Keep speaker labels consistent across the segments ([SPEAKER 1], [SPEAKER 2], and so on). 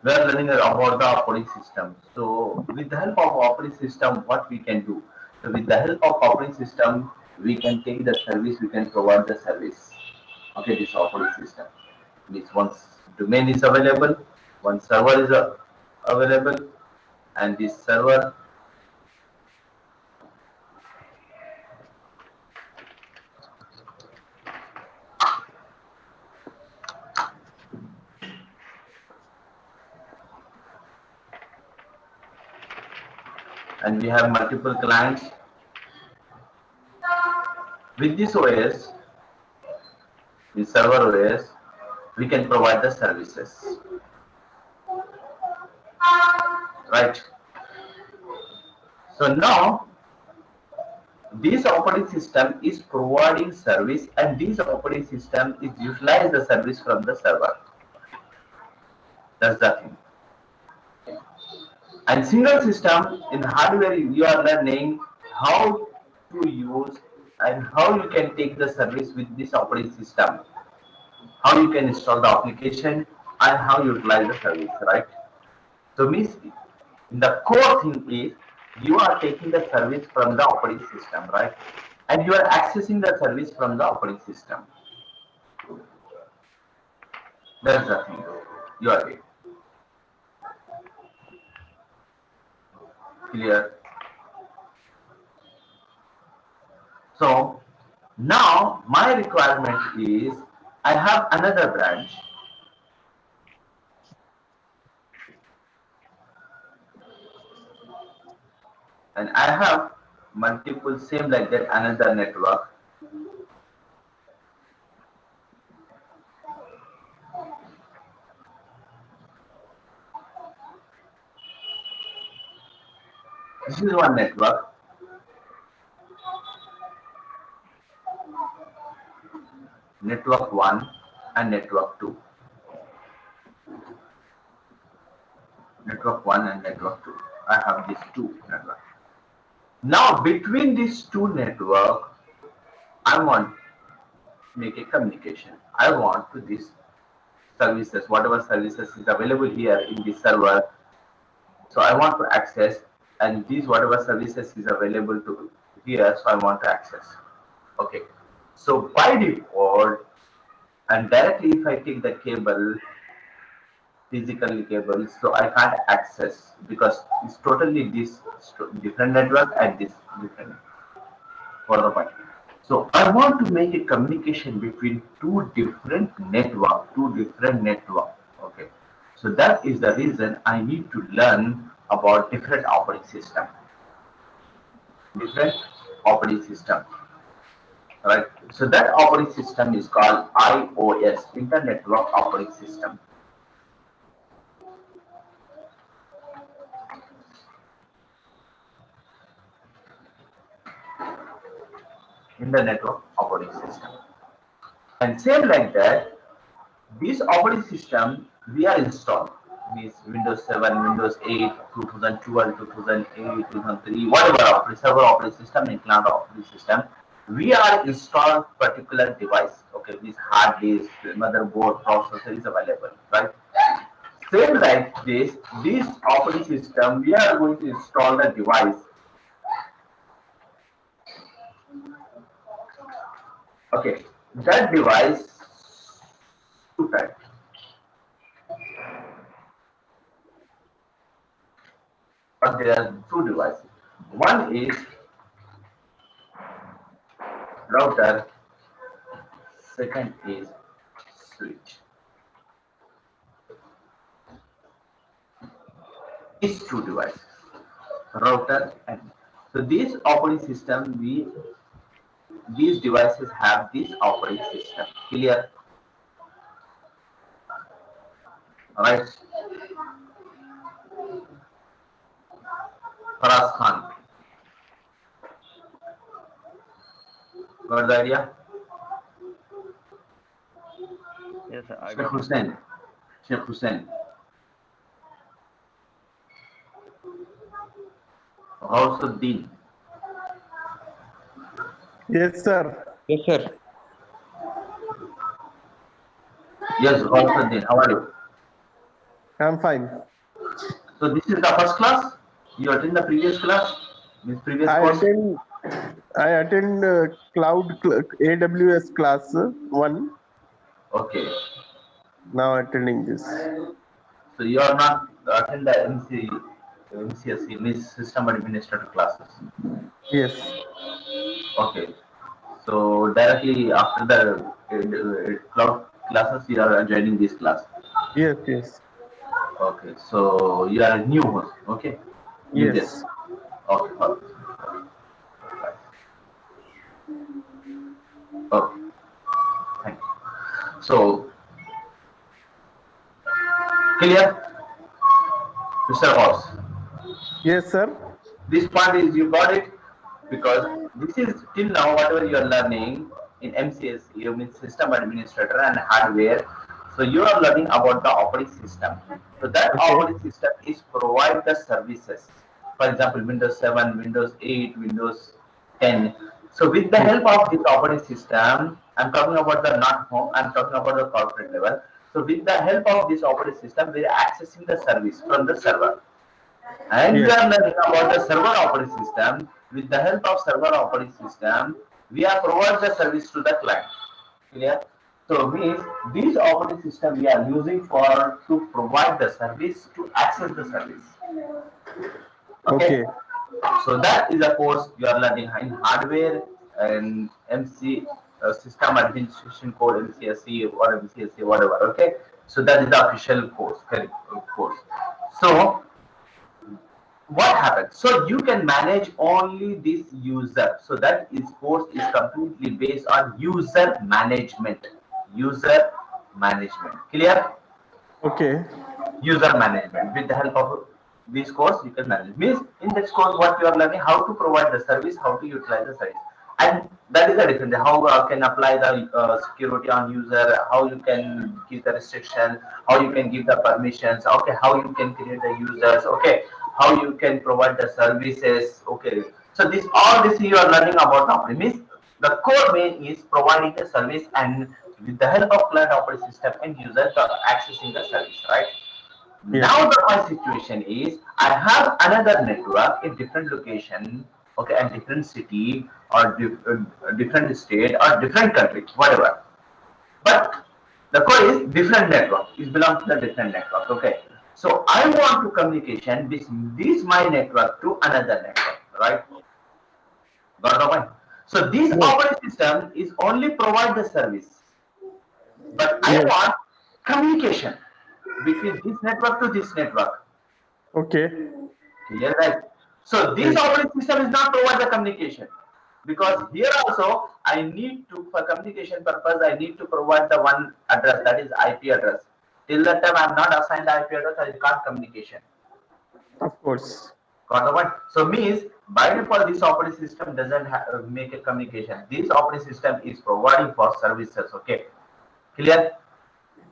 [SPEAKER 1] we are learning about the operating system. So with the help of operating system, what we can do? So with the help of operating system, we can take the service, we can provide the service. Okay, this operating system. Means once domain is available, one server is available, and this server and we have multiple clients. With this OS, with server OS, we can provide the services. Right. So now this operating system is providing service, and this operating system is utilize the service from the server. That's the thing. And single system in hardware, you are learning how to use and how you can take the service with this operating system, how you can install the application, and how you utilize the service, right? So means the core thing is you are taking the service from the operating system, right? And you are accessing the service from the operating system. That's the thing. You are it. Clear? So now my requirement is I have another branch. And I have multiple same like that another network. This is one network. Network 1 and network 2. Network 1 and network 2. I have these two networks. Now between these two networks, I want to make a communication. I want to this services, whatever services is available here in the server. So I want to access, and these whatever services is available to here, so I want to access. Okay. So by default, and directly if I take the cable, physical cable, so I can't access because it's totally this different network and this different for the point. So I want to make a communication between two different network. Okay. So that is the reason I need to learn about different operating system. Different operating system. Right. So that operating system is called IOS, Internet Network Operating System. In the network operating system. And same like that, this operating system we are installed. Means Windows 7, Windows 8, 2012, 2008, 2003, whatever server operating system and cloud operating system, we are installed particular device. Okay, this hard disk, motherboard, processor is available, right? Same like this operating system, we are going to install the device. Okay, that device two types. But there are two devices. One is router, second is switch. These two devices, router and so this operating system, these devices have this operating system. Clear? Alright. Faraz Khan. Got the idea?
[SPEAKER 2] Yes, sir. I
[SPEAKER 1] Sheikh
[SPEAKER 2] got it.
[SPEAKER 1] Hussain. Sheikh Hussain. Ghausuddin.
[SPEAKER 3] Yes, sir.
[SPEAKER 4] Yes, sir.
[SPEAKER 1] Yes, Ghausuddin. How are you?
[SPEAKER 3] I'm fine.
[SPEAKER 1] So this is the first class. You attend the previous class, this previous
[SPEAKER 3] I
[SPEAKER 1] course.
[SPEAKER 3] attend I attend AWS class 1.
[SPEAKER 1] Okay.
[SPEAKER 3] Now attending this.
[SPEAKER 1] So you are not attend the MCSE, means System Administrator classes.
[SPEAKER 3] Yes.
[SPEAKER 1] Okay. So directly after the cloud classes, you are joining this class.
[SPEAKER 3] Yes. Yes.
[SPEAKER 1] Okay. So you are a new host. Okay. New guest.
[SPEAKER 3] Yes.
[SPEAKER 1] Okay. Okay. Okay. Thank you. So clear, Mr. House.
[SPEAKER 3] Yes, sir.
[SPEAKER 1] This part is you got it because this is till now whatever you are learning in MCS, you mean system administrator and hardware. So you are learning about the operating system. So that
[SPEAKER 3] Okay.
[SPEAKER 1] operating system is provide the services. For example, Windows 7, Windows 8, Windows 10. So with the
[SPEAKER 3] Hmm.
[SPEAKER 1] help of this operating system, I'm talking about the not home, I'm talking about the corporate level. So with the help of this operating system, we are accessing the service from the server. And we
[SPEAKER 3] Yes.
[SPEAKER 1] are learning about the server operating system. With the help of server operating system, we are provide the service to the client. Clear? So means this operating system we are using for to provide the service to access the service. Okay.
[SPEAKER 3] Okay.
[SPEAKER 1] So that is a course you are learning in hardware and MC system administration code MCSE or MCSE whatever. Okay. So that is the official course. Correct, course. So what happens, so you can manage only this user, so that is course is completely based on user management. Clear?
[SPEAKER 3] Okay.
[SPEAKER 1] User management, with the help of this course you can manage, means in this course what you are learning, how to provide the service, how to utilize the service, and that is the difference, how can apply the security on user, how you can give the restriction, how you can give the permissions, okay, how you can create the users, okay, how you can provide the services, okay. So this all this you are learning about now, means the core main is providing the service and with the help of client operating system and user the accessing the service, right?
[SPEAKER 3] Yes.
[SPEAKER 1] Now the my situation is I have another network in different location, okay, and different city or different state or different country, whatever. But the core is different network. It belongs to the different network. Okay. So I want to communication this my network to another network, right? Got the point? So this
[SPEAKER 3] Yes.
[SPEAKER 1] operating system is only provide the service, but I
[SPEAKER 3] Yes.
[SPEAKER 1] want communication between this network to this network.
[SPEAKER 3] Okay.
[SPEAKER 1] Clear, right? So this
[SPEAKER 3] Right.
[SPEAKER 1] operating system is not provide the communication because here also I need to, for communication purpose, I need to provide the one address, that is IP address. Till that time I am not assigned the IP address, I can't communication.
[SPEAKER 3] Of course.
[SPEAKER 1] Got the point? So means by default this operating system doesn't make a communication. This operating system is providing for services. Okay, clear?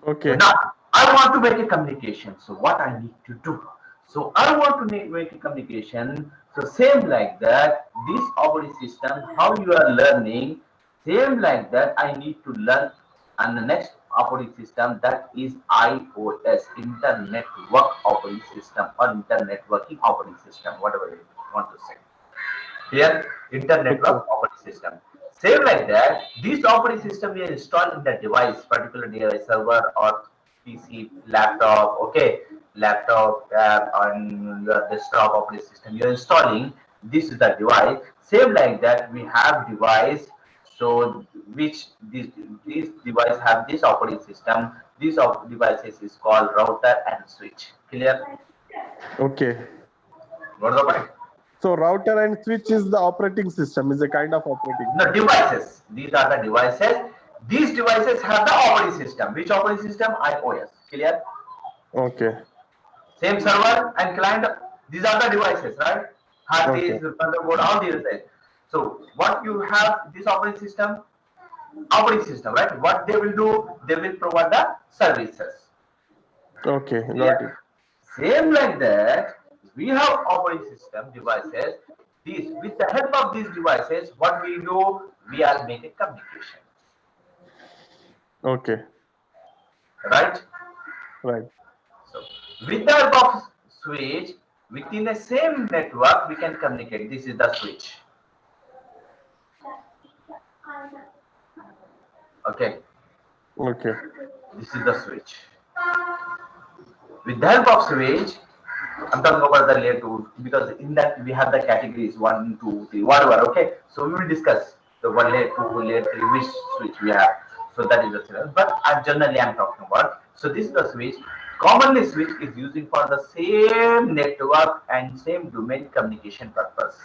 [SPEAKER 1] So
[SPEAKER 3] Okay.
[SPEAKER 1] now I want to make a communication. So what I need to do? So I want to make a communication. So same like that, this operating system, how you are learning, same like that, I need to learn and the next operating system, that is iOS, Internet Work Operating System or Internet Working Operating System, whatever you want to say. Here, Internet
[SPEAKER 3] Okay.
[SPEAKER 1] Work Operating System. Same like that, this operating system we install in the device, particular device, server or PC, laptop, okay, laptop, tab, on your desktop operating system you're installing. This is the device. Same like that, we have device. So which these device have this operating system. These devices is called router and switch. Clear?
[SPEAKER 3] Okay.
[SPEAKER 1] What is the point?
[SPEAKER 3] So router and switch is the operating system, is a kind of operating
[SPEAKER 1] The
[SPEAKER 3] system.
[SPEAKER 1] devices. These are the devices. These devices have the operating system. Which operating system? iOS. Clear?
[SPEAKER 3] Okay.
[SPEAKER 1] Same server and client. These are the devices, right? Hard
[SPEAKER 3] Okay.
[SPEAKER 1] disk, motherboard, all these things. So what you have this operating system, right? What they will do, they will provide the services.
[SPEAKER 3] Okay. Got it.
[SPEAKER 1] Clear? Same like that, we have operating system devices. These with the help of these devices, what we do, we are making communication,
[SPEAKER 3] Okay.
[SPEAKER 1] right?
[SPEAKER 3] Right.
[SPEAKER 1] So With the help of switch, within the same network, we can communicate. This is the switch. Okay,
[SPEAKER 3] Okay.
[SPEAKER 1] this is the switch. With the help of switch, I'm talking about the layer 2 because in that we have the categories 1, 2, 3, whatever. Okay, so we will discuss the one layer 2, layer 3, which switch we have. So that is the syllabus. But generally, I'm talking about. So this is the switch. Commonly, switch is using for the same network and same domain communication purpose.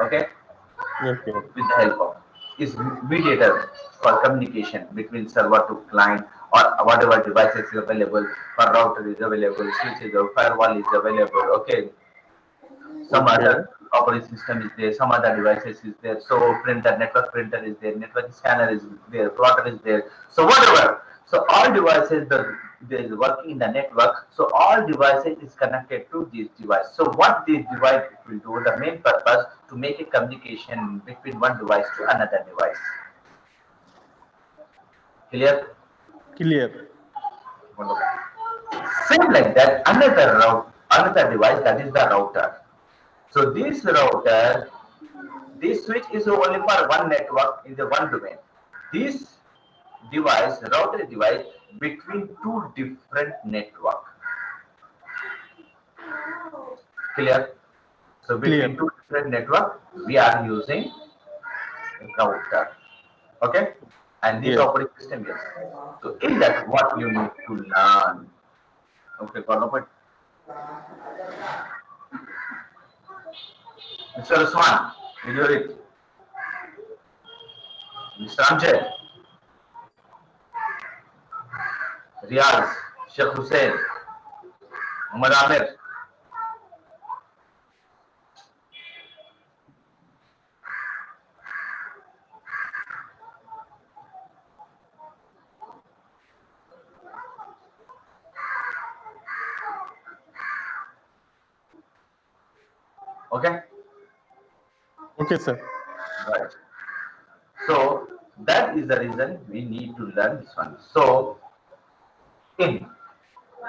[SPEAKER 1] Okay,
[SPEAKER 3] Okay.
[SPEAKER 1] with the help of is mediator for communication between server to client or whatever devices is available. For router is available, switch is available, firewall is available. Okay, some
[SPEAKER 3] Okay.
[SPEAKER 1] other operating system is there, some other devices is there. So printer, network printer is there, network scanner is there, plotter is there. So whatever. So all devices there is working in the network. So all devices is connected to this device. So what this device will do, the main purpose to make a communication between one device to another device. Clear?
[SPEAKER 3] Clear.
[SPEAKER 1] Wonderful. Same like that, another device, that is the router. So this router, this switch is only for one network in the one domain. This device, router device, between two different network. Clear? So between
[SPEAKER 3] Clear.
[SPEAKER 1] two different network, we are using router. Okay? And this
[SPEAKER 3] Yes.
[SPEAKER 1] operating system, yes. So in that, what you need to learn. Okay, Mr. Usman, will you read? Mr. Amjad, Riaz, Sheikh Hussain, Muhammad Amir. Okay?
[SPEAKER 3] Okay, sir.
[SPEAKER 1] Right. So that is the reason we need to learn this one. So in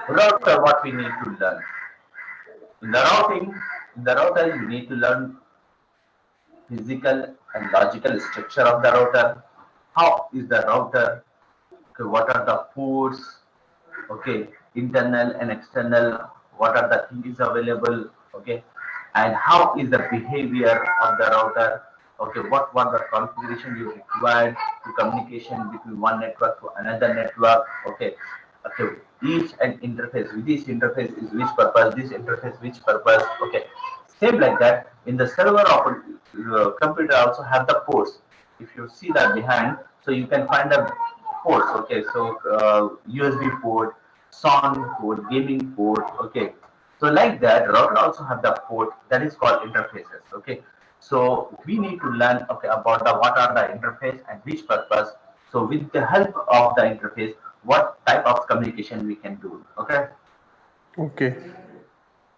[SPEAKER 1] router, what we need to learn? In the routing, in the router, you need to learn physical and logical structure of the router. How is the router? Okay, what are the ports? Okay, internal and external. What are the things available? Okay, and how is the behavior of the router? Okay, what the configuration is required to communication between one network to another network? Okay, okay, each and interface. This interface is which purpose? This interface which purpose? Okay, same like that. In the server of computer also have the ports. If you see that behind, so you can find the ports. Okay, so USB port, sound port, gaming port. Okay, so like that, router also have the port that is called interfaces. Okay, so we need to learn okay about the what are the interface and which purpose. So with the help of the interface, what type of communication we can do. Okay,
[SPEAKER 3] Okay.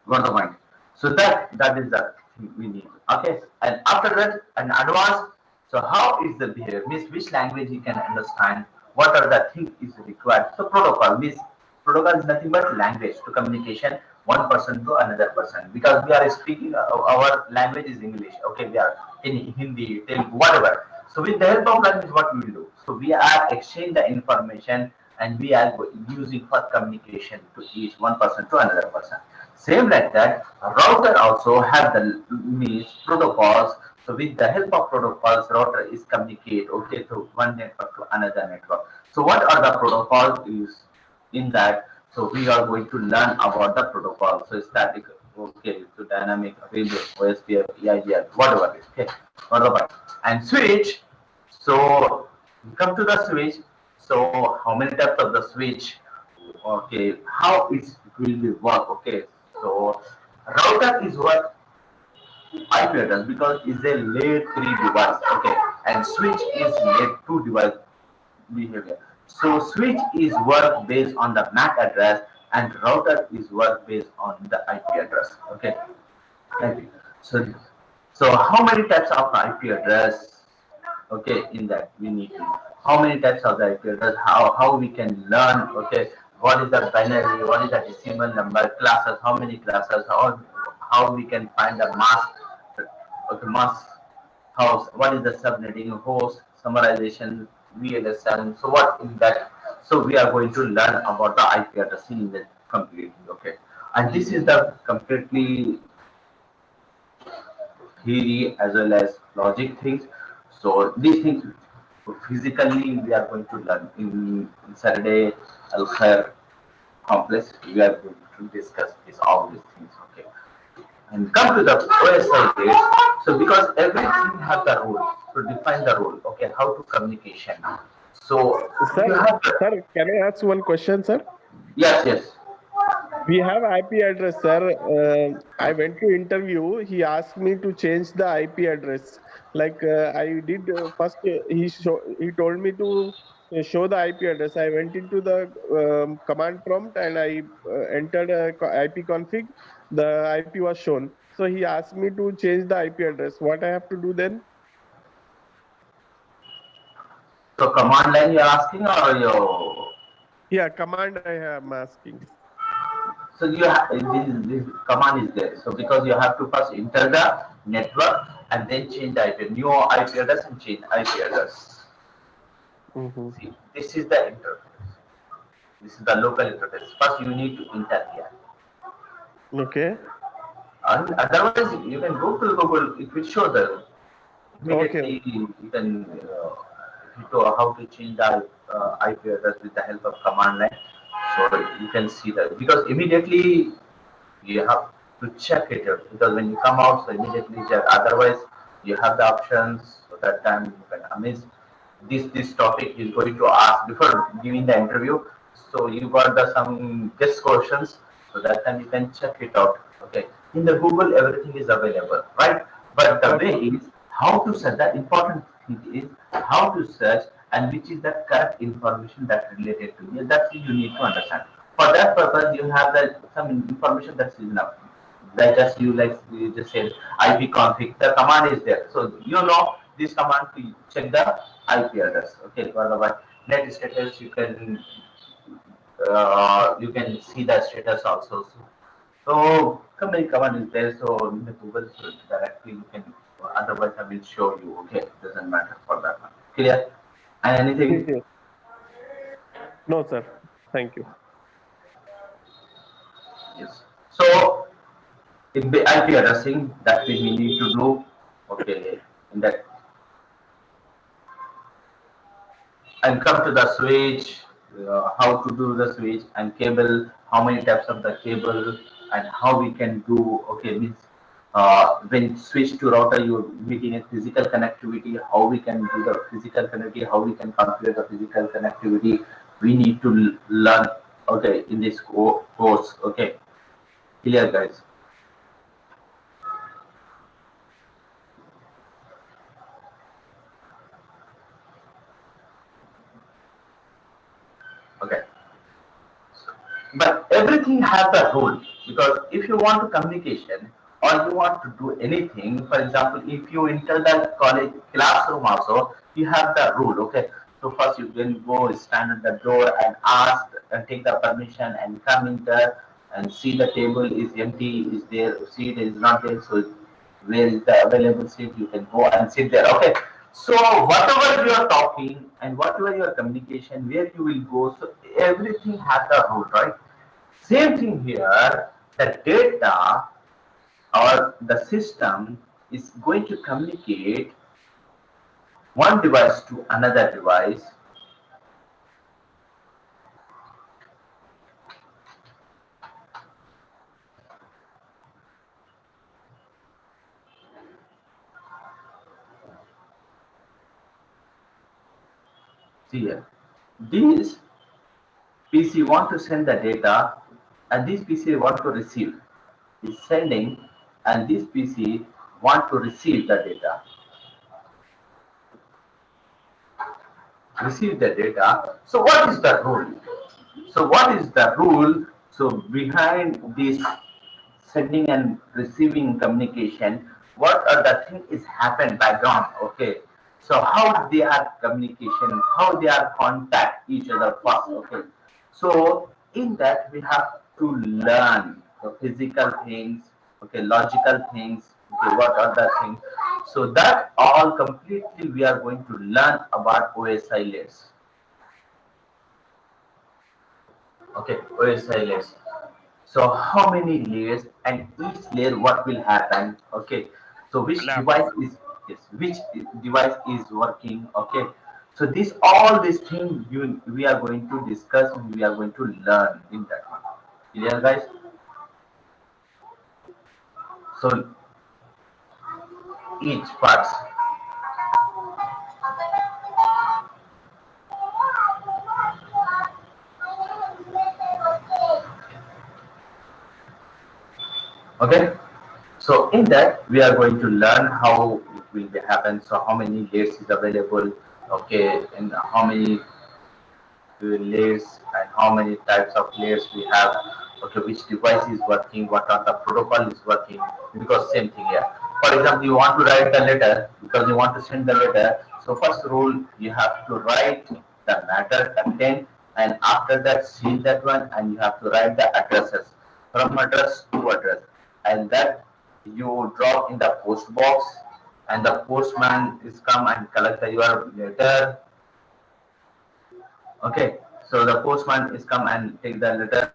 [SPEAKER 1] got the point. So that is the thing we need. Okay, and after that, an advanced. So how is the behavior? Means which language you can understand. What are the things is required? So protocol means protocol is nothing but language to communication one person to another person because we are speaking our language is English. Okay, we are in Hindi, Telugu, whatever. So with the help of language, what we will do? So we are exchange the information and we are using for communication to each one person to another person. Same like that, router also have the means protocols. So with the help of protocols, router is communicate okay to one network to another network. So what are the protocols is in that? So we are going to learn about the protocol. So static, okay, so dynamic, available, OSPF, EIGR, whatever. Okay, whatever. And switch. So come to the switch. So how many types of the switch? Okay, how it will be work? Okay, so router is what IP address because it's a layer 3 device. Okay, and switch is layer 2 device behavior. So switch is work based on the MAC address and router is work based on the IP address. Okay, IP. So so how many types of IP address? Okay, in that we need to how many types of the IP address, how we can learn, okay, what is the binary, what is the decimal number, classes, how many classes, how we can find the mask, okay, mask house, what is the subnetting, host, summarization, VLSN. So what in that? So we are going to learn about the IP addressing in the completely, okay. And this is the completely theory as well as logic things. So these things physically we are going to learn in Saturday Al Khair complex. We are going to discuss all these things. Okay. And come to the OSI base. So because everything has the rule to define the rule. Okay, how to communication. So you
[SPEAKER 3] Sir,
[SPEAKER 1] have
[SPEAKER 3] sir, can I ask one question, sir?
[SPEAKER 1] yes.
[SPEAKER 3] We have IP address, sir. I went to interview. He asked me to change the IP address. Like I did first, he told me to show the IP address. I went into the command prompt and I entered a IP config. The IP was shown. So he asked me to change the IP address. What I have to do then?
[SPEAKER 1] So command line you're asking or your
[SPEAKER 3] Yeah, command I am asking.
[SPEAKER 1] so you have this command is there. So because you have to first enter the network and then change the IP, new IP address and change IP address.
[SPEAKER 3] Mm-hmm.
[SPEAKER 1] See, this is the interface. This is the local interface. First, you need to enter here.
[SPEAKER 3] Okay.
[SPEAKER 1] And otherwise, you can go to Google. It will show the
[SPEAKER 3] Okay.
[SPEAKER 1] immediately. You can if you know how to change the IP address with the help of command line. So you can see that because immediately you have to check it out because when you come out, so immediately check. Otherwise, you have the options. So that time you can miss this topic is going to ask before giving the interview. So you got the some guest questions. So that time you can check it out. Okay, in the Google everything is available, right? But the way
[SPEAKER 3] Okay.
[SPEAKER 1] is how to search. The important thing is how to search and which is the correct information that related to you. That's you need to understand. For that purpose, you have the some information that's enough. That just you just said IP config. The command is there, so you know this command to check the IP address. Okay, for the net status, you can see the status also. So command is there. So in the Google search directly you can. Otherwise, I will show you. Okay, doesn't matter for that one. Clear? And anything?
[SPEAKER 3] Yes. No, sir. Thank you.
[SPEAKER 1] Yes. So in the IP addressing that we need to do. Okay, in that and come to the switch, how to do the switch and cable, how many types of the cable and how we can do, okay, means when switch to router, you're making a physical connectivity, how we can do the physical connectivity, how we can configure the physical connectivity, we need to learn, okay, in this course, okay, clear guys. Okay. But everything has a rule because if you want to communication or you want to do anything, for example, if you enter the college classroom also, you have the rule. Okay, so first you can go stand at the door and ask and take the permission and come in there and see the table is empty, is there seat is not there, so where is the available seat, you can go and sit there. Okay, so whatever you are talking and whatever your communication, where you will go, so everything has a rule, right? Same thing here, the data or the system is going to communicate one device to another device. See here, this PC want to send the data and this PC want to receive. Is sending and this PC want to receive the data. Receive the data. So what is the rule? So what is the rule? So behind this sending and receiving communication, what are the thing is happen background? Okay. So how they are communication, how they are contact each other first. Okay. So in that we have to learn the physical things, okay, logical things, okay, what are the things. So that all completely we are going to learn about OSI layers. Okay, OSI layers. So how many layers and each layer what will happen? Okay, so which
[SPEAKER 2] Lab.
[SPEAKER 1] device is, yes, which device is working? Okay, so this all these things we are going to discuss and we are going to learn in that one. Clear, guys? So each parts. Okay, so in that we are going to learn how it will be happen. So how many layers is available? Okay, and how many layers and how many types of layers we have. Okay, which device is working, what are the protocol is working, because same thing here. For example, you want to write the letter because you want to send the letter. So first rule, you have to write the matter content, and after that seal that one, and you have to write the addresses from address to address, and that you drop in the post box, and the postman is come and collect your letter. Okay, so the postman is come and take the letter.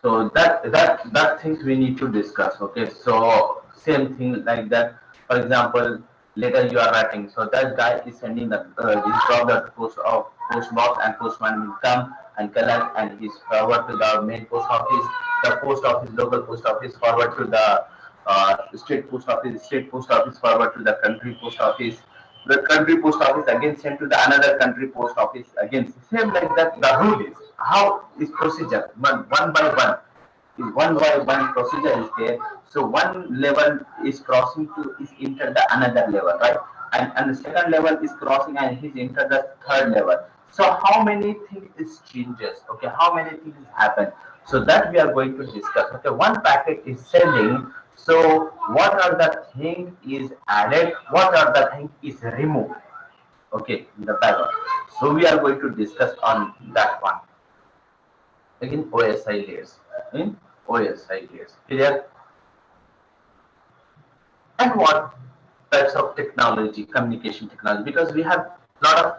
[SPEAKER 1] So that things we need to discuss. Okay, so same thing like that. For example, later you are writing. So that guy is sending the this job at post box, and postman will come and collect, and he's forward to the main post office. The post office, local post office, forward to the state post office. State post office forward to the country post office. The country post office again sent to the another country post office again. Same like that. The rule is how is procedure, one by one. Is one by one procedure is there. So one level is crossing to is enter the another level, right? And the second level is crossing and he's enter the third level. So how many things is changes? Okay, how many things happen? So that we are going to discuss. Okay, one packet is sending. So what are the thing is added? What are the thing is removed? Okay, in the background. So we are going to discuss on that one. Again, OSI layers. In OSI layers. Clear? And what types of technology, communication technology? Because we have a lot of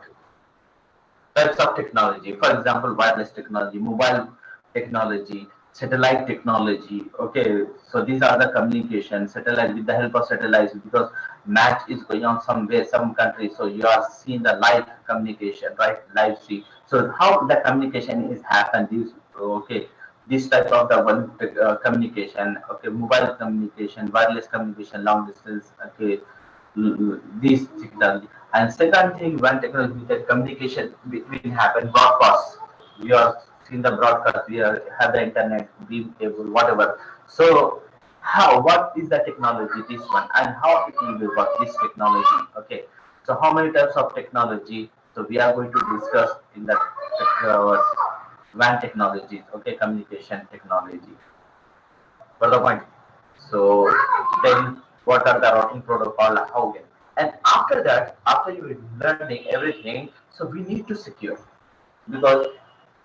[SPEAKER 1] types of technology. For example, wireless technology, mobile technology, satellite technology. Okay, so these are the communication satellite with the help of satellites, because match is going on somewhere, some country. So you are seeing the live communication, right? Live see. So how the communication is happen? This okay. This type of the one communication, okay, mobile communication, wireless communication, long distance, okay, these technology. And second thing, one technology that communication between happen broadcast. We are seeing the broadcast. We have the internet, beam cable, whatever. So how? What is the technology? This one, and how it will be work? This technology. Okay. So how many types of technology? So we are going to discuss in that WAN technologies. Okay, communication technology. For the point. So then what are the routing protocol, how can, and after that, after you learning everything, so we need to secure, because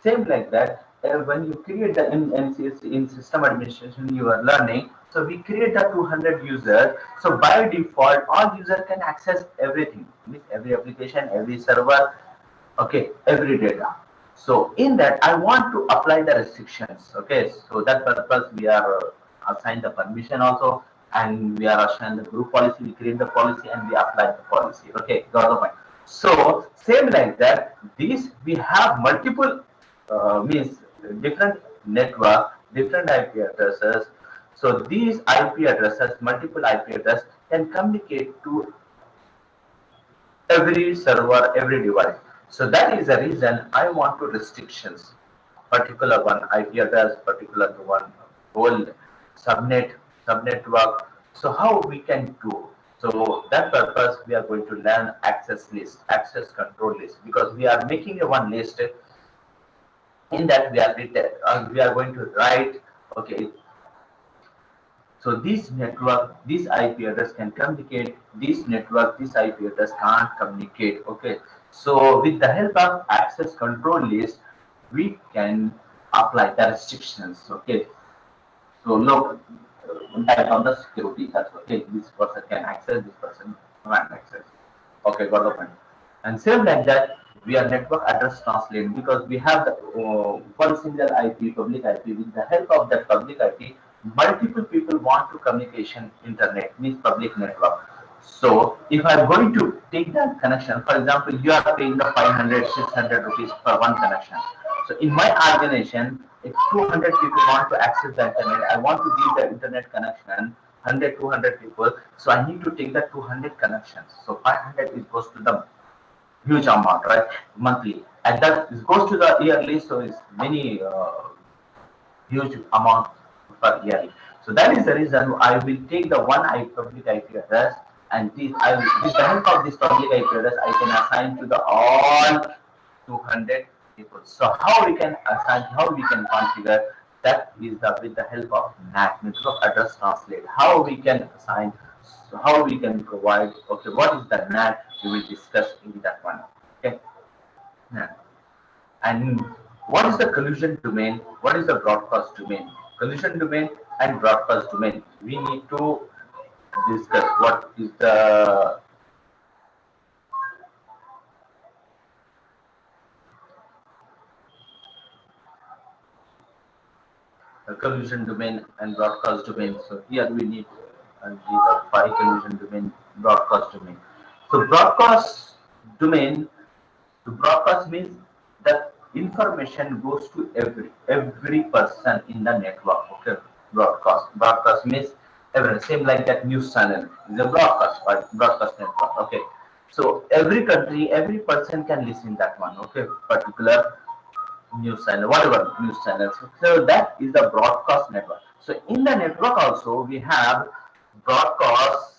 [SPEAKER 1] same like that, when you create the in system administration you are learning, so we create the 200 users, so by default all users can access everything, means every application, every server, okay, every data. So in that I want to apply the restrictions. Okay, so that purpose we are assigned the permission also, and we are assigned the group policy, we create the policy and we apply the policy. Okay, got the point. So same like that, these we have multiple means different network, different IP addresses. So these IP addresses, multiple IP address can communicate to every server, every device. So that is the reason I want to restrictions, particular one IP address, particular one whole subnet, subnetwork. So how we can do? So that purpose we are going to learn access list, access control list, because we are making a one list. In that we are going to write, okay, So this network, this IP address can communicate. This network, this IP address can't communicate. Okay. So with the help of access control list, we can apply the restrictions. Okay. So look, type on the security. That's okay. This person can access. This person can't access. Okay, got the point. And same like that, we are network address translate because we have the one single IP, public IP. With the help of that public IP, multiple people want to communication internet means public network. So if I'm going to take that connection, for example, you are paying the 500, 600 rupees per one connection. So in my organization, if 200 people want to access the internet, I want to give the internet connection 100, 200 people. So I need to take the 200 connections. So 500 is goes to the huge amount, right? Monthly. And that is goes to the yearly. So it's many huge amount per yearly. So that is the reason I will take the one public IP address and this I will, with the help of this public IP address I can assign to the all 200 people. So how we can assign, how we can configure, that is the with the help of NAT, network address translate. How we can assign, so how we can provide. Okay, what is the NAT? We will discuss in that one. Okay, NAT. And what is the collision domain? What is the broadcast domain? Collision domain and broadcast domain. We need to discuss what is the collision domain and broadcast domain. So here we need these are five collision domain, broadcast domain. So broadcast domain, to broadcast means that information goes to every person in the network. Okay, broadcast means every, same like that news channel is a broadcast, right? Broadcast network. Okay, so every country, every person can listen that one. Okay, particular news channel, whatever news channels. So that is the broadcast network. So in the network also we have broadcast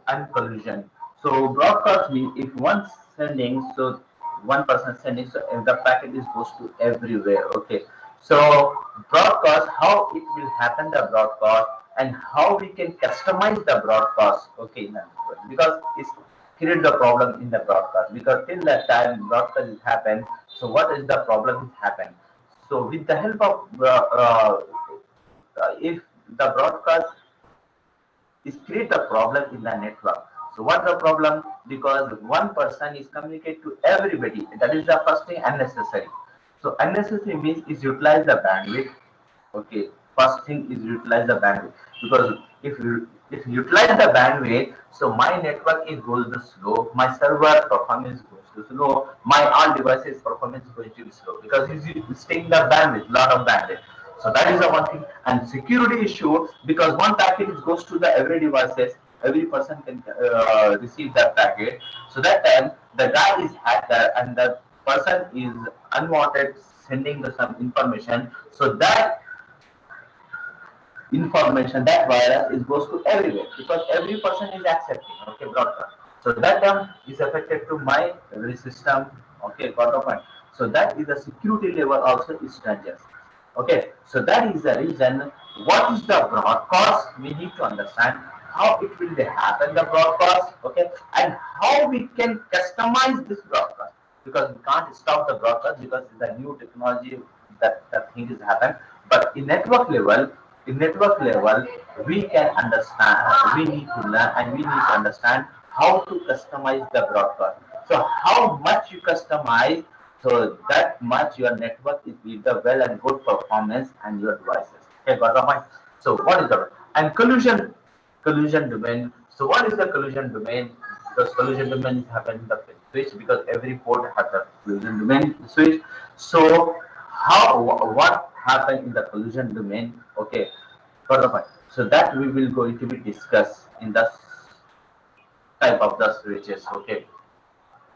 [SPEAKER 1] and collision. So broadcast means if one sending, so one person sending, so the packet is goes to everywhere. Okay. So broadcast, how it will happen the broadcast and how we can customize the broadcast. Okay, because it's create the problem in the broadcast because till that time broadcast is happened. So what is the problem is happened? So with the help of if the broadcast is create a problem in the network. So what the problem? Because one person is communicate to everybody. That is the first thing unnecessary. So unnecessary means is utilize the bandwidth. Okay, first thing is utilize the bandwidth because if you utilize the bandwidth, so my network is goes to slow, my server performance goes to slow, my all devices performance is going to be slow because it's taking the bandwidth, lot of bandwidth. So that is the one thing. And security issue because one packet is goes to the every devices, every person can receive that packet. So that time the guy is hacker and the person is unwanted sending the some information. So that information, that virus is goes to everywhere because every person is accepting. Okay, broadcast. So that term is affected to my every system. Okay, got the point. So that is the security level also is dangerous. Okay, so that is the reason. What is the broadcast? We need to understand how it will happen the broadcast. Okay, and how we can customize this broadcast because we can't stop the broadcast because it's a new technology that thing is happen. But in network level, we can understand. We need to learn and we need to understand how to customize the broadcast. So how much you customize, so that much your network is with the well and good performance and your devices. Okay, got the point. So what is the and collision domain? So what is the collision domain? Because collision domain is happening in the switch because every port has a collision domain switch. So how what happened in the collision domain? Okay, got the point. So that we will going to be discussed in the type of the switches. Okay,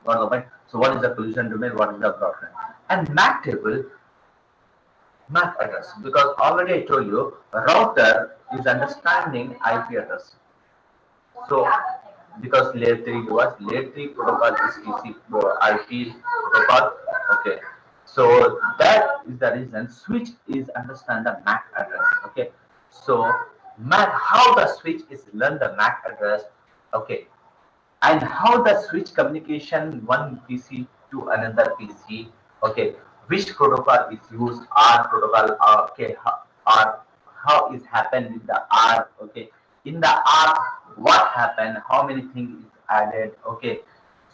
[SPEAKER 1] got the point. So what is the collision domain? What is the broadband? And MAC table, MAC address. Because already I told you, router is understanding IP address. So because layer 3 was layer 3 protocol is IP protocol. Okay. So that is the reason switch is understand the MAC address. Okay. So MAC, how the switch is learn the MAC address, okay, and how the switch communication one PC to another PC, okay, which protocol is used, R protocol, okay, or how is happened with the R, okay, in the R, what happened, how many things is added, okay,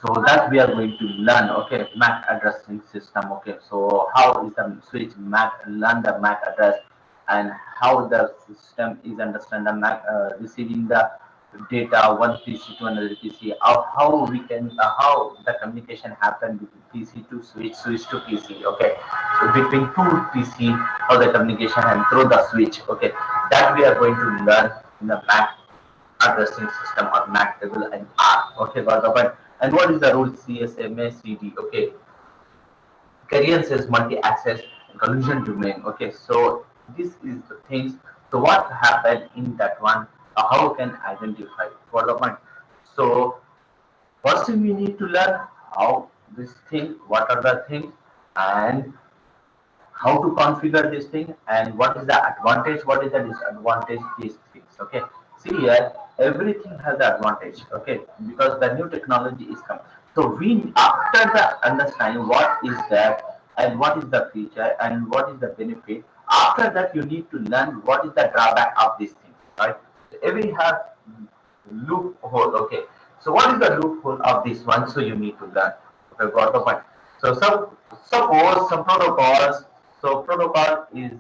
[SPEAKER 1] so that we are going to learn, okay, MAC addressing system, okay, so how is the switch MAC, learn the MAC address, and how the system is understand the MAC, receiving the data one PC to another PC, how we can, how the communication happen between PC to switch, switch to PC, okay, so between two PC, how the communication and through the switch, okay, that we are going to learn in the MAC addressing system or MAC table and R, okay, got the point. And what is the rule CSMA CD, okay, Carrier says multi-access collision domain. Okay, so this is the things. So what happened in that one? How can identify for the point? So first thing we need to learn how this thing, what are the things, and how to configure this thing, and what is the advantage, what is the disadvantage, these things. Okay, see here, everything has the advantage, okay, because the new technology is coming. So we, after the understanding what is that and what is the feature and what is the benefit, after that you need to learn what is the drawback of this thing, right? So every have loophole, okay, so what is the loophole of this one? So you need to learn, okay, got the point. So suppose some protocols, so protocol is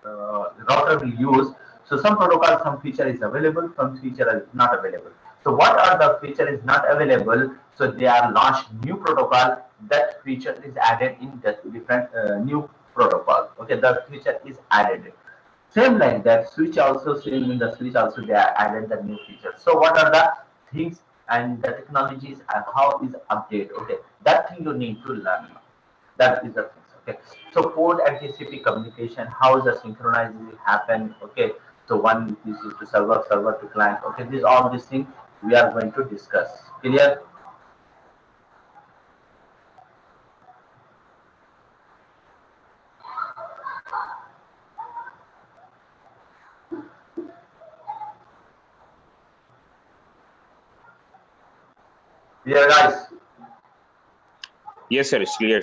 [SPEAKER 1] router we use. So some protocol, some feature is available, some feature is not available. So what are the feature is not available? So they are launched new protocol, that feature is added in the different new protocol. Okay, the feature is added. Same like that, switch also, same in the switch also they are added the new features. So what are the things and the technologies and how is update? Okay, that thing you need to learn. That is the thing. Okay, so port and TCP communication, how is the synchronizing happen? Okay, so one PC to server, server to client. Okay, these all these things we are going to discuss. Clear? Yeah, guys.
[SPEAKER 4] Yes, sir, it's clear.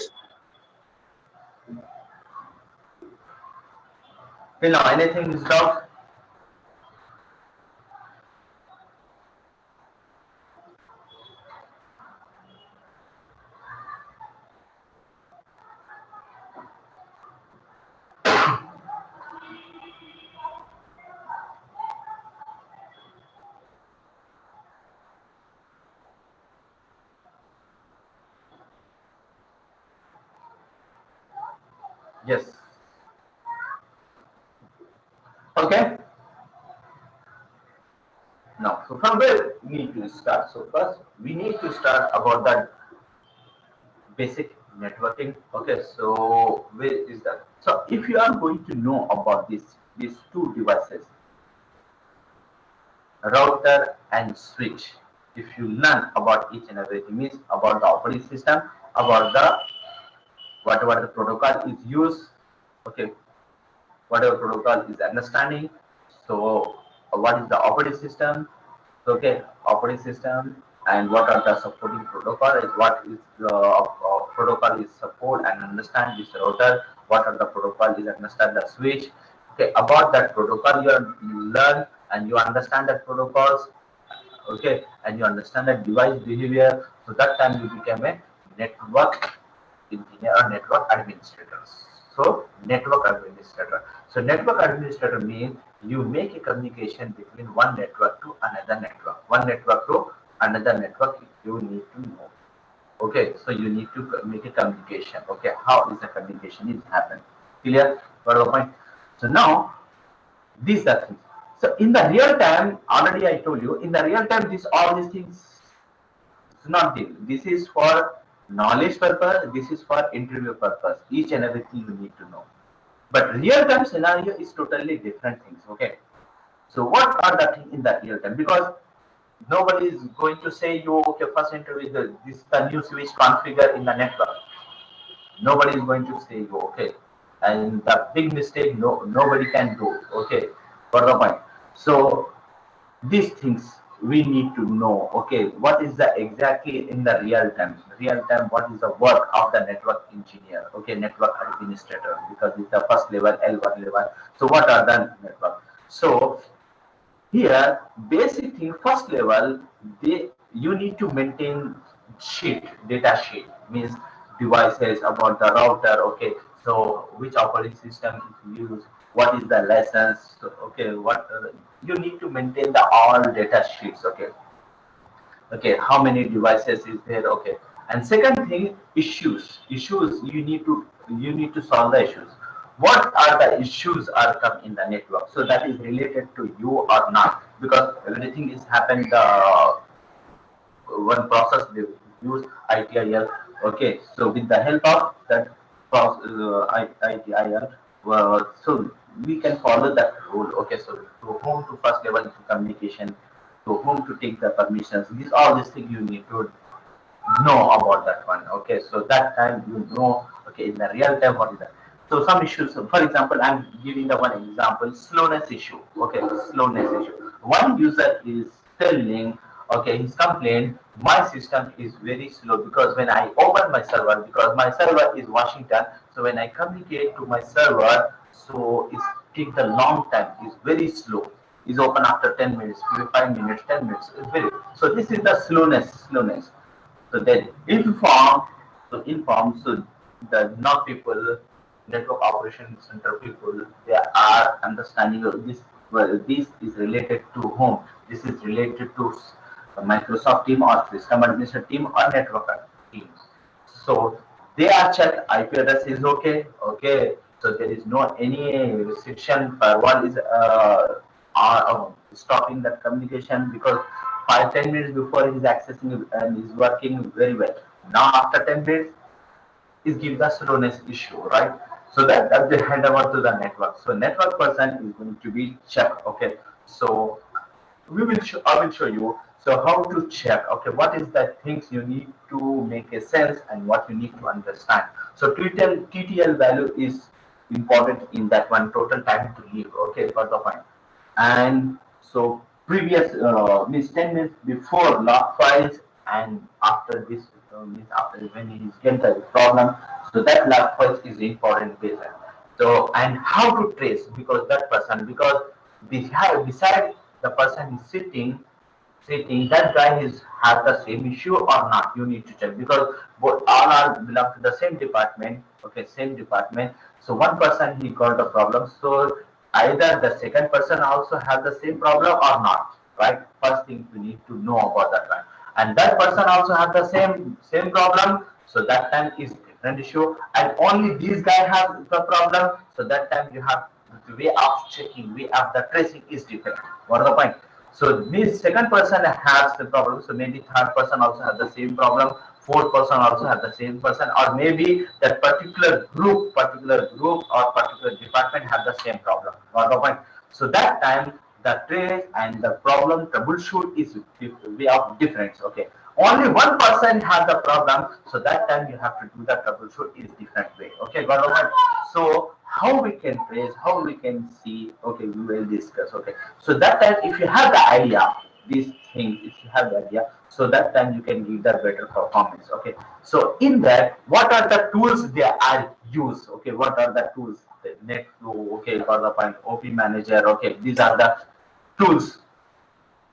[SPEAKER 1] Till now, anything is doubt? Yes. Okay. Now, so from where we need to start? So first, we need to start about that basic networking. Okay, so where is that? So if you are going to know about these two devices, router and switch, if you learn about each and everything, means about the operating system, about the whatever the protocol is used, okay, whatever protocol is understanding. So what is the operating system? Okay, operating system, and what are the supporting protocol, is what is the protocol is support and understand this router, what are the protocol is understand the switch. Okay, about that protocol you learn and you understand that protocols, okay, and you understand the device behavior. So that time you become a network engineer or network administrator. So network administrator. So network administrator means you make a communication between one network to another network. One network to another network you need to know. Okay, so you need to make a communication. Okay, how is the communication is happen? Clear? Got the point? So now these are things. So in the real time, already I told you, in the real time, this all these things is not deal. This is for knowledge purpose, this is for interview purpose. Each and everything you need to know. But real time scenario is totally different things. Okay. So what are the things in the real time? Because nobody is going to say you, okay, first interview is this the new switch configure in the network. Nobody is going to say go, okay, and the big mistake nobody can do, okay, for the point. So these things we need to know. Okay, what is the exactly in the real time, what is the work of the network engineer, okay, network administrator, because it's the first level, L1 level. So what are the network? So here, basic thing, first level, you need to maintain data sheet, means devices about the router, okay, so which operating system is used, what is the license, so, okay, what you need to maintain the all data sheets, okay, okay, how many devices is there, okay. And second thing, issues you need to solve the issues. What are the issues are come in the network, so that is related to you or not, because everything is happened one process they use ITIL. Okay, so with the help of that ITIL, so we can follow that rule. Okay, so to whom to first level communication, to whom to take the permissions. All these things you need to know about that one. Okay, so that time you know. Okay, in the real time, what is that? So some issues. For example, I'm giving the one example: slowness issue. Okay, slowness issue. One user is telling, okay, his complaint, my system is very slow because when I open my server, because my server is Washington, so when I communicate to my server, so it take the long time. It's very slow. Is open after 10 minutes, 5 minutes, 10 minutes. It's very so. This is the slowness. So then so the not people, network operation center people, they are understanding of this. Well, this is related to whom? This is related to Microsoft team or system administrator team or network team. So they are checked IP address is okay. Okay. So there is no any restriction. Firewall is stopping that communication because 5-10 minutes before he is accessing and is working very well. Now after 10 minutes, it gives the slowness issue, right? So that they hand over to the network. So network person is going to be checked. Okay. So I will show you. So how to check? Okay, what is the things you need to make a sense and what you need to understand. So TTL value is important in that one. Total time to leave. Okay, for the point. And so previous means 10 minutes before log files and after this means after when he is get the problem. So that log files is important basic. So and how to trace because that person because beside the person is sitting, that guy is has the same issue or not. You need to check because both all are belong to the same department. Okay, same department. So one person he got the problem. So either the second person also has the same problem or not. Right? First thing we need to know about that one. And that person also has the same problem. So that time is different issue. And only this guy has the problem. So that time you have the way of checking, way of the tracing is different. What is the point? So this second person has the problem. So maybe third person also has the same problem. Fourth person also has the same person, or maybe that particular group, or particular department have the same problem. Got the point? So that time the trace and the problem troubleshoot is way of difference. Okay. Only one person has the problem, so that time you have to do the troubleshoot is different way. Okay, got the point? So how we can trace, how we can see, okay, we will discuss. Okay, so that time if you have the idea these things, if you have the idea, so that time you can give the better performance. Okay, so in that what are the tools they are used? Okay, what are the tools? The NetFlow, okay, got the point. OP manager, okay, these are the tools,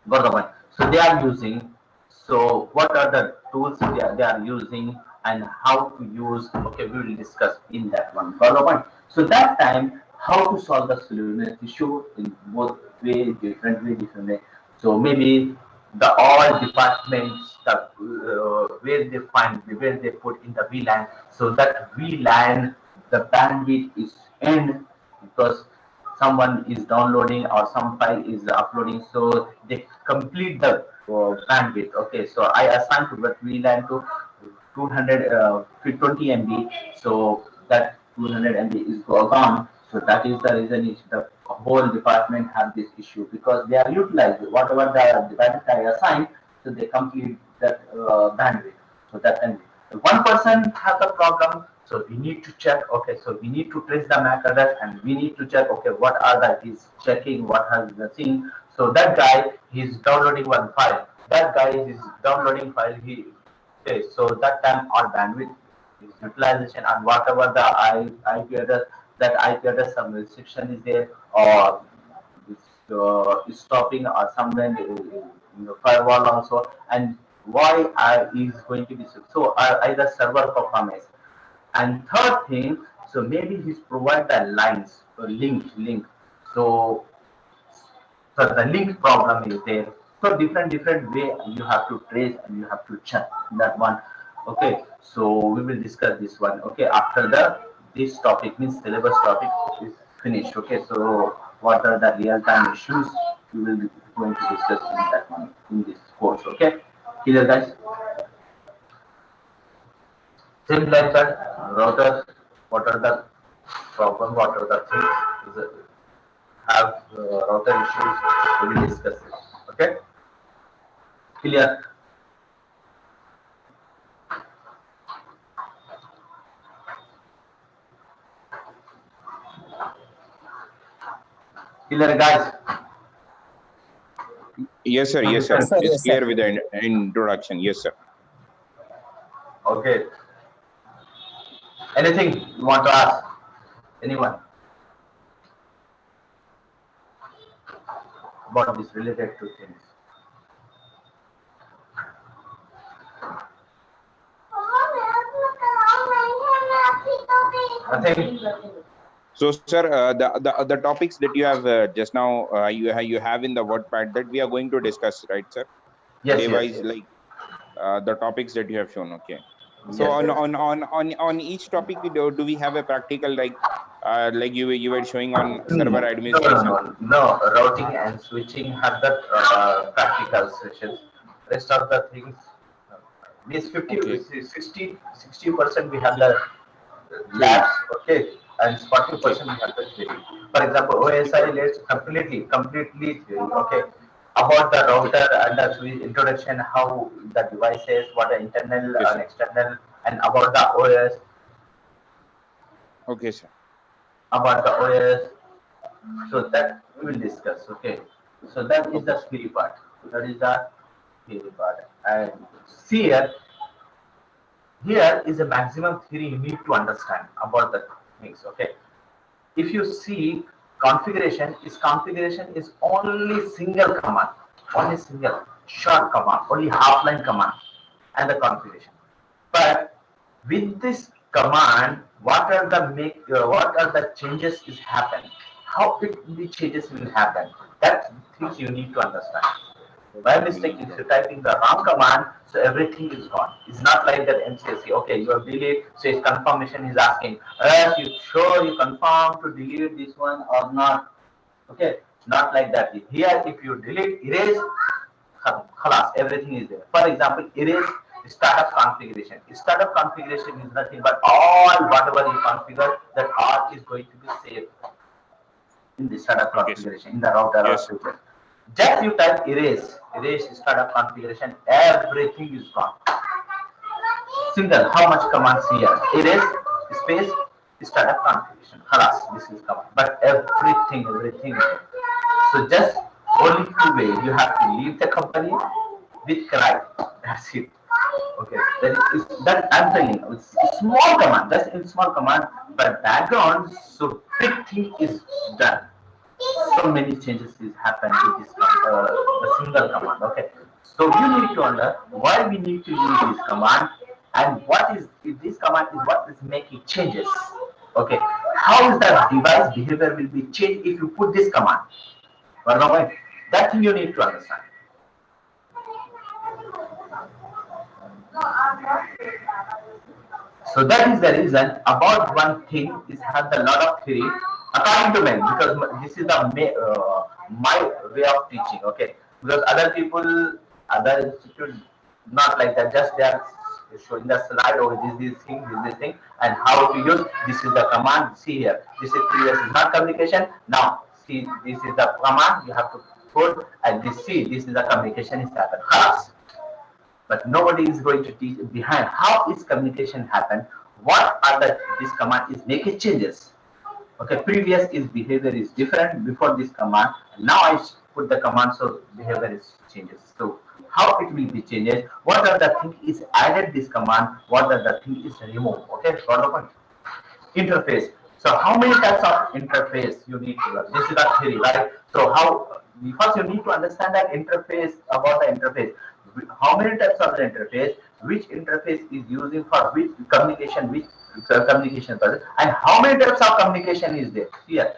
[SPEAKER 1] got the point. So they are using, so what are the tools they are using and how to use, okay, we will discuss in that one. Got the point. So that time, how to solve the slowness issue in both different way. So maybe the all departments, where they put in the VLAN, so that VLAN, the bandwidth is end because someone is downloading or some file is uploading, so they complete the bandwidth. Okay, so I assign to that VLAN to 20 MB, so that 200 MB is gone. So that is the reason is the whole department have this issue because they are utilized whatever the bandwidth I assigned, so they complete that bandwidth. So that and one person has a problem, So we need to check, okay, so we need to trace the MAC address and we need to check, okay, what are the, he's checking, what has the thing. So that guy, he's downloading one file. That guy is downloading file, okay, so that time our bandwidth is utilization and whatever the IP address, that IP address, some restriction is there or is stopping or somewhere in the firewall also, and why is going to be so either server performance. And third thing, so maybe he's provide the lines, link. So, so the link problem is there. So different way you have to trace and you have to check that one. Okay, so we will discuss this one. Okay, after this topic means syllabus topic is finished. Okay, so what are the real time issues we will be going to discuss in that one in this course. Okay, clear guys? Same like that, routers, what are the problem, what are the things, have router issues, we will discuss it. Okay? Clear? Clear guys?
[SPEAKER 4] Yes, sir. Yes, sir.
[SPEAKER 1] Yes, sir.
[SPEAKER 4] It's clear with the introduction. Yes, sir.
[SPEAKER 1] Okay. Anything you want to ask? Anyone? About this related to things. Nothing?
[SPEAKER 4] So, sir, the topics that you have just now you have in the WordPad that we are going to discuss, right, sir?
[SPEAKER 1] Yes,
[SPEAKER 4] Day-wise,
[SPEAKER 1] yes.
[SPEAKER 4] like the topics that you have shown. Okay. So
[SPEAKER 1] Yes,
[SPEAKER 4] on each topic, do we have a practical like you were showing on server administration?
[SPEAKER 1] No, routing and switching have the practical sessions. Rest of the things, means 50,
[SPEAKER 4] Okay.
[SPEAKER 1] 60% we have the labs, okay, and 40% we have the theory. For example, OSI let's completely theory, okay, about the router and the switch introduction, how the devices, what are internal
[SPEAKER 4] Yes,
[SPEAKER 1] and
[SPEAKER 4] sir.
[SPEAKER 1] external, and about the OS,
[SPEAKER 4] Okay, sir.
[SPEAKER 1] about the OS. So that we will discuss. Okay. So that is the theory part. That is the theory part. And see here is a maximum theory you need to understand about the things. Okay. If you see configuration is only single command, only single short command, only half line command, and the configuration. But with this command, what are the changes is happen? How the changes will happen? That things you need to understand. By mistake, if you're typing the wrong command, so everything is gone. It's not like that MCSC. Okay, you have delete, so its confirmation is asking, are you sure you confirm to delete this one or not? Okay, not like that. Here, if you delete, erase, khalas, everything is there. For example, erase startup configuration. Startup configuration is nothing but all whatever you configure, that all is going to be saved in the startup configuration, in the router or switcher. Just you type erase startup configuration, everything is gone. Single, how much commands here? Erase, space, startup configuration. Khalas, this is command. But everything. So just only two ways. You have to leave the company with cry. That's it. Okay, that I'm telling you, it's a small command, just a small command, but background, so big thing is done. So many changes is happened to this the single command. Okay, so you need to understand why we need to use this command and what is this command is what is making changes. Okay, how is the device behavior will be changed if you put this command? Well, that thing you need to understand. So that is the reason about one thing is has a lot of theory according to me, because this is the my way of teaching. Okay, because other people, other institutes, not like that. Just they are showing the slide or this thing, and how to use. This is the command. See here. This is previous is not communication. Now see this is the command. You have to put and this is the communication is happened. But nobody is going to teach behind how is communication happen, what are this command is make a changes. Okay, previous is behavior is different before this command. Now I put the command, so behavior is changes. So how it will be changes? What are the thing is added this command? What are the thing is removed? Okay, follow point. Interface. So how many types of interface you need to learn? This is the theory, right? So how first you need to understand that interface about the interface. How many types of the interface? Which interface is using for which communication? Which communication process? And how many types of communication is there here?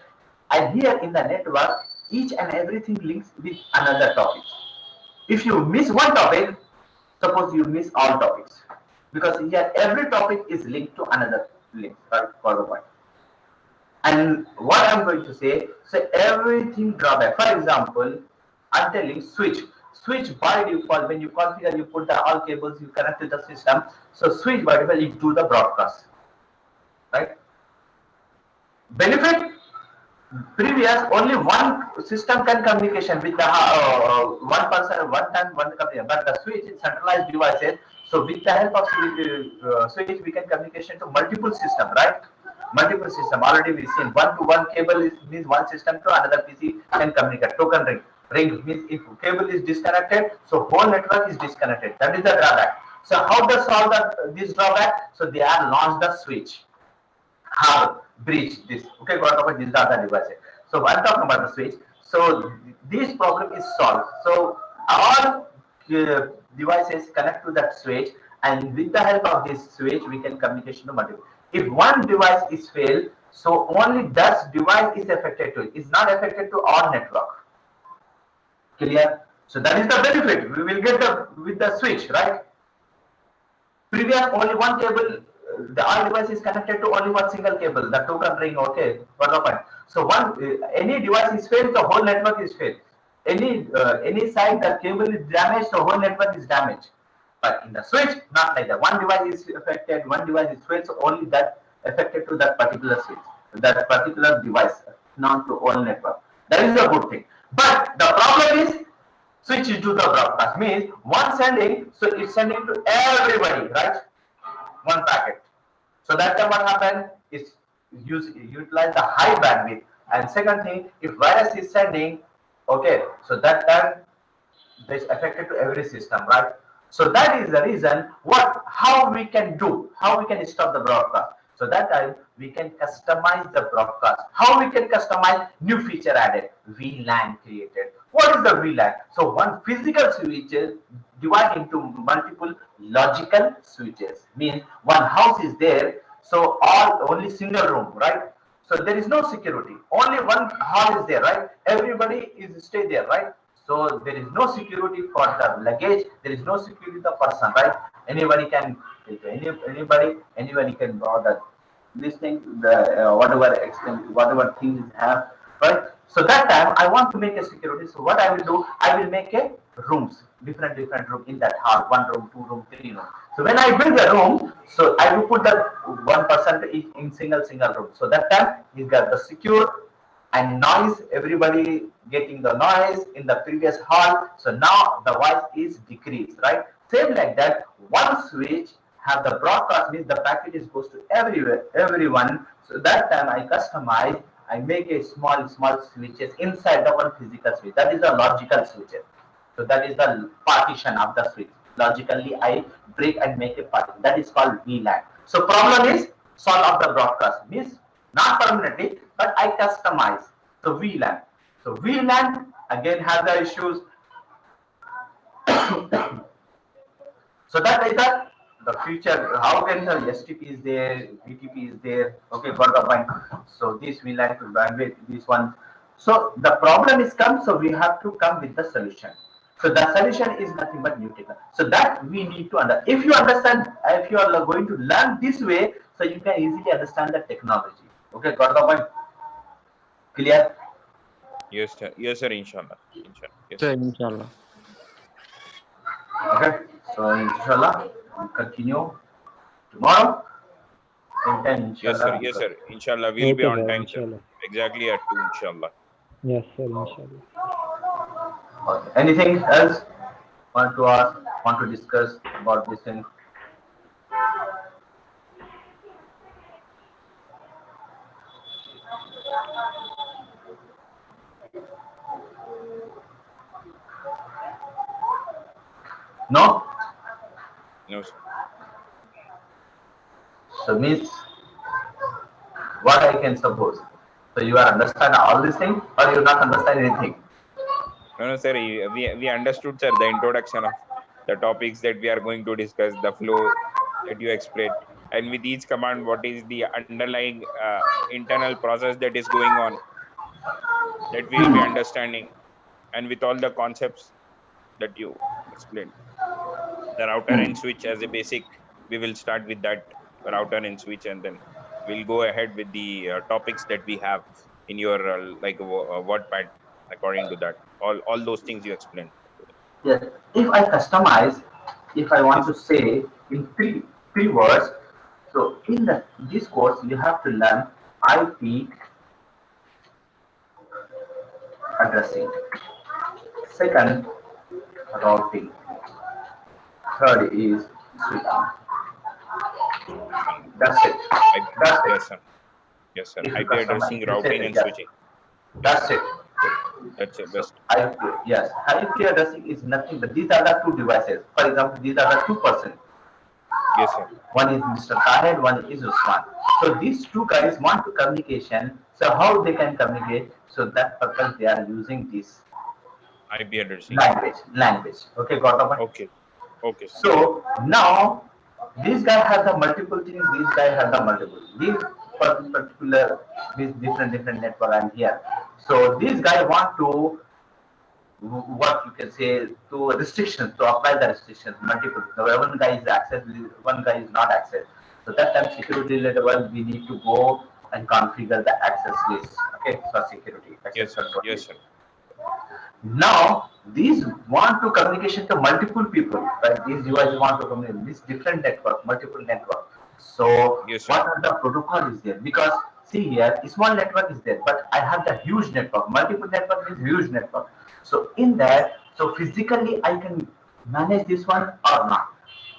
[SPEAKER 1] And here in the network, each and everything links with another topic. If you miss one topic, suppose you miss all topics, because here every topic is linked to another link, right? For the point. And what I'm going to say, so everything drawback. For example, I'm telling switch. Switch by default, when you configure, you put the all cables, you connect to the system. So switch by default, you do the broadcast, right? Benefit, previous only one system can communication with the one person, one time, one company. But the switch is centralized devices. So with the help of switch, we can communication to multiple system, right? Multiple system. Already we've seen one-to-one cable means one system to another PC can communicate. Token ring. Ring means if cable is disconnected, so whole network is disconnected. That is the drawback. So how to solve this drawback? So they are launched the switch. Have breach this. Okay, got about these are the devices. So I'm talking about the switch. So this problem is solved. So all devices connect to that switch, and with the help of this switch, we can communication to multiple. If one device is failed, so only that device is affected to it. It's not affected to our network. Clear? So that is the benefit. We will get with the switch, right? Previous only one cable, the all device is connected to only one single cable, the token ring. Okay, point. So any device is failed, the whole network is failed. Any side the cable is damaged, the whole network is damaged. But in the switch, not like that. One device is affected, one device is failed, so only that affected to that particular switch, that particular device, not to all network. That is a good thing. But the problem is switch to the broadcast means one sending, so it's sending to everybody, right? One packet. So that time what happened is utilize the high bandwidth. And second thing, if virus is sending, okay, so that time it's affected to every system, right? So that is the reason how we can stop the broadcast. So that time we can customize the broadcast. How we can customize? New feature added, VLAN created. What is the VLAN? So one physical switch is divided into multiple logical switches. Means one house is there, so only single room, right? So there is no security. Only one hall is there, right? Everybody is stay there, right? So there is no security for the luggage. There is no security the person, right? Anybody can can order this thing, whatever things have, right? So that time I want to make a security. So what I will do, I will make a rooms, different room in that hall, 1 room, 2 room, 3 room. So when I build a room, so I will put the 1% in single room. So that time you got the secure and noise, everybody getting the noise in the previous hall. So now the voice is decreased, right? Same like that, one switch have the broadcast means the packet is goes to everyone. So that time I customize, I make a small switches inside the one physical switch. That is the logical switches. So that is the partition of the switch. Logically, I break and make a partition. That is called VLAN. So problem is solve of the broadcast means not permanently, but I customize. So VLAN. So VLAN again has the issues. So that is the future. How can the STP is there, BTP is there. Okay, got the point. So this VLAN to bandwidth, this one. So the problem is come. So we have to come with the solution. So the solution is nothing but new technology. So that we need to understand. If you understand, if you are going to learn this way, so you can easily understand the technology. Okay, got the point? Clear?
[SPEAKER 4] Yes, sir. Yes, sir. Inshallah. Yes,
[SPEAKER 2] sir. Inshallah.
[SPEAKER 1] Okay. So inshallah, we'll continue tomorrow.
[SPEAKER 4] Yes, sir. Yes, sir. Inshallah, we'll be on time, sir. Exactly at 2, inshallah.
[SPEAKER 2] Yes, sir. Inshallah.
[SPEAKER 1] Okay. Anything else want to ask? Want to discuss about this thing? No?
[SPEAKER 4] No, sir.
[SPEAKER 1] So means what I can suppose. So you are understand all these things or you not understand anything?
[SPEAKER 4] No, no, sir. We understood, sir, the introduction of the topics that we are going to discuss, the flow that you explained, and with each command, what is the underlying internal process that is going on, that we'll be understanding, and with all the concepts that you explained, the router and switch as a basic, we will start with that router and switch, and then we'll go ahead with the topics that we have in your WordPad according to that. All those things you explained.
[SPEAKER 1] Yes. If I customize, if I want
[SPEAKER 4] Yes,
[SPEAKER 1] to say in three words, so in this course you have to learn IP addressing. Second, routing. Third is switching.
[SPEAKER 4] fine.
[SPEAKER 1] That's it.
[SPEAKER 4] I,
[SPEAKER 1] That's it.
[SPEAKER 4] yes, sir. Yes, sir.
[SPEAKER 1] If you
[SPEAKER 4] IP
[SPEAKER 1] customize,
[SPEAKER 4] addressing,
[SPEAKER 1] you say
[SPEAKER 4] routing,
[SPEAKER 1] that,
[SPEAKER 4] and
[SPEAKER 1] yes,
[SPEAKER 4] switching. Yes,
[SPEAKER 1] that's
[SPEAKER 4] sir.
[SPEAKER 1] it.
[SPEAKER 4] That's it.
[SPEAKER 1] So
[SPEAKER 4] Best.
[SPEAKER 1] IP, yes, IP addressing is nothing but these are the two devices. For example, these are the two person.
[SPEAKER 4] Yes, sir.
[SPEAKER 1] One is Mr. Tahir, one is Usman. So these two guys want to communication. So how they can communicate? So that purpose they are using this
[SPEAKER 4] IP addressing.
[SPEAKER 1] language. Okay, got the point?
[SPEAKER 4] Okay. Okay, sir.
[SPEAKER 1] So now this guy has the multiple things. This guy has the multiple. These particular these different network and here. So this guy want to what you can say to restrictions to apply the restrictions multiple. So one guy is access, one guy is not access. So that time security level we need to go and configure the access list. Okay, for security access
[SPEAKER 4] Yes, sir.
[SPEAKER 1] control
[SPEAKER 4] Yes,
[SPEAKER 1] list.
[SPEAKER 4] sir.
[SPEAKER 1] Now these want to communication to multiple people, right? These devices want to communicate this different network, multiple network. So
[SPEAKER 4] Yes, sir.
[SPEAKER 1] what are the protocol is there? Because see here, small network is there, but I have the huge network. Multiple network is huge network. So in that, so physically I can manage this one or not.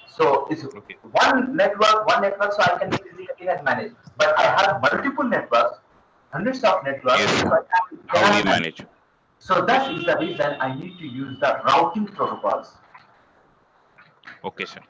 [SPEAKER 1] So it's
[SPEAKER 4] Okay.
[SPEAKER 1] one network, so I can physically manage. But I have multiple networks, hundreds of networks,
[SPEAKER 4] Yes,
[SPEAKER 1] so
[SPEAKER 4] sir.
[SPEAKER 1] I
[SPEAKER 4] How do you
[SPEAKER 1] cannot manage.
[SPEAKER 4] manage?
[SPEAKER 1] So
[SPEAKER 4] Yes,
[SPEAKER 1] that
[SPEAKER 4] sir.
[SPEAKER 1] is the reason I need to use the routing protocols.
[SPEAKER 4] Okay, sir.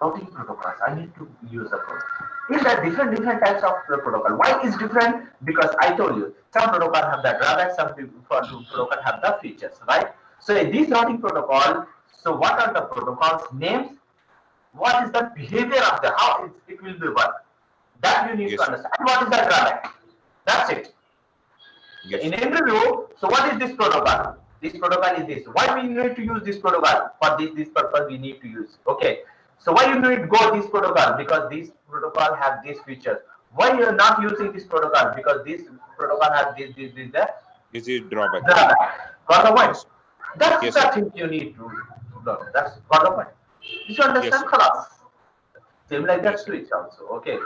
[SPEAKER 1] Routing protocols. I need to use the protocol. In the different types of the protocol. Why is different? Because I told you some protocol have the drawbacks, some protocol have the features, right? So in this routing protocol, so what are the protocols names? What is the behavior of the how it will be work? That you need to
[SPEAKER 4] Yes, sir.
[SPEAKER 1] understand. And what is the drawback? That's it. So
[SPEAKER 4] Yes,
[SPEAKER 1] in
[SPEAKER 4] sir.
[SPEAKER 1] interview, so what is this protocol? This protocol is this. Why we need to use this protocol? For this purpose we need to use. Okay. So why you need to go this protocol? Because this protocol have these features. Why you are not using this protocol? Because this protocol has this
[SPEAKER 4] This is drawbacks.
[SPEAKER 1] drawback. Got the point?
[SPEAKER 4] Yes, sir.
[SPEAKER 1] That's
[SPEAKER 4] Yes, sir.
[SPEAKER 1] the thing you need to learn. That's got the point. Did you
[SPEAKER 4] Yes,
[SPEAKER 1] understand?
[SPEAKER 4] sir.
[SPEAKER 1] Khalas. Same like that
[SPEAKER 4] Yes, sir.
[SPEAKER 1] switch also. Okay.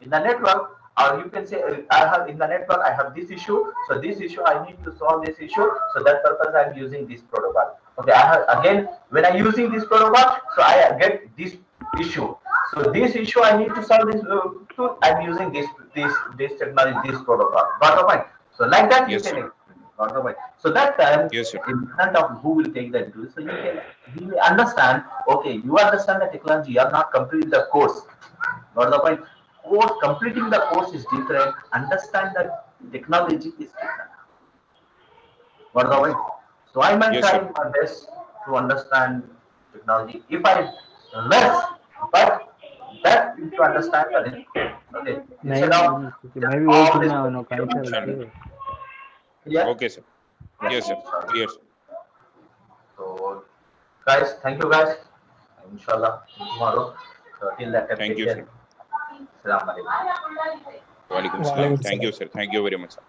[SPEAKER 1] In the network, or you can say I have in the network I have this issue. So this issue I need to solve this issue. So that purpose I'm using this protocol. Okay. I have again when I'm using this protocol, so I get this issue. So this issue I need to solve this. I'm using this technology, this protocol. Got the point? So like that you
[SPEAKER 4] Yes, sir.
[SPEAKER 1] can. Got the point? So that time
[SPEAKER 4] Yes, sir.
[SPEAKER 1] in front of who will take that do so you will understand. Okay, you understand the technology. You are not completing the course. Got the point? Course completing the course is different. Understand that technology is different. Got the
[SPEAKER 4] Yes,
[SPEAKER 1] point? So I am
[SPEAKER 4] yes, sir.
[SPEAKER 1] trying my best to understand technology. If I less, but that if you understand that is okay. Instead of
[SPEAKER 2] मैं
[SPEAKER 1] just
[SPEAKER 2] भी वही
[SPEAKER 1] all this
[SPEAKER 2] सुनना उन्होंने कहीं से
[SPEAKER 4] Sure.
[SPEAKER 2] होती है
[SPEAKER 1] yeah.
[SPEAKER 4] Okay, sir. Yes, sir. Clear, sir.
[SPEAKER 1] So guys, thank you guys. Inshallah tomorrow. So till that time,
[SPEAKER 4] Thank
[SPEAKER 1] take
[SPEAKER 4] you,
[SPEAKER 1] care.
[SPEAKER 4] sir.
[SPEAKER 1] Assalamu alaikum.
[SPEAKER 4] Walaikum salam.
[SPEAKER 3] Walaikum
[SPEAKER 4] Thank
[SPEAKER 3] salam.
[SPEAKER 4] you, sir. Thank you very much, sir.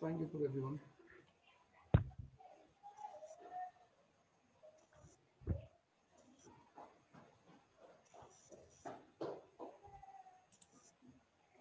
[SPEAKER 5] Thank you for everyone.